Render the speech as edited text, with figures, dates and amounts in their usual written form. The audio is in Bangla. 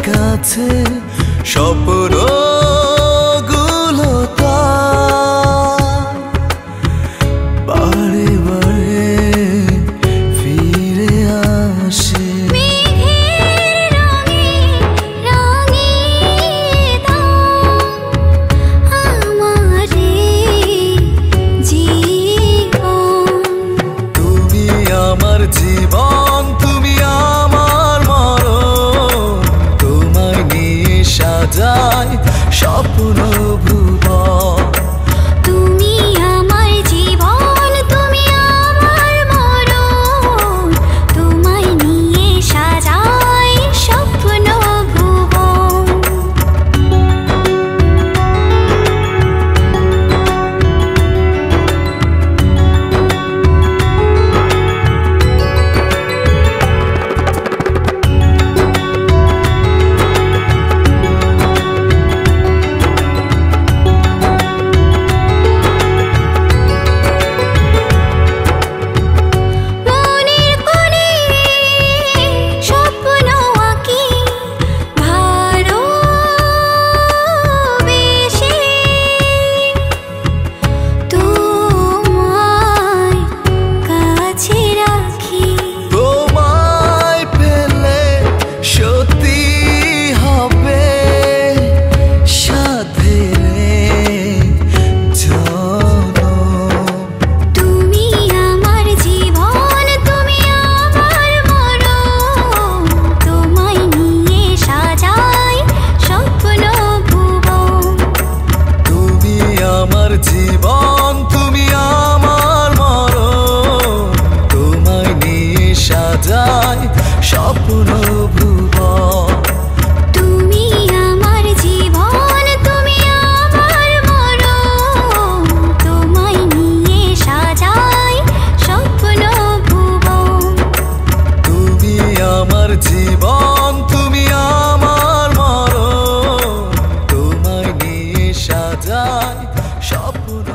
কাছে স্বপ্নগুলো বারে বারে ফিরে আসে। জীবন তুমি আমার মরণ, তোমায় নিয়ে সাজাই স্বপ্ন ভুবন। তুমি আমার জীবন, তুমি আমার মরণ, তোমায় নিয়ে সাজাই স্বপ্ন ভুবন। জীবন তুমি আমার মরণ, তোমায় নিয়ে সাজাই স্বপ্ন ভুবন। তুমি আমার জীবন, তুমি আমার মরণ, তোমায় নিয়ে সাজাই স্বপ্ন ভুবন। তুমি আমার জীবন, তুমি আমার মরণ, তোমায় নিয়ে সাজাই স্বপ্ন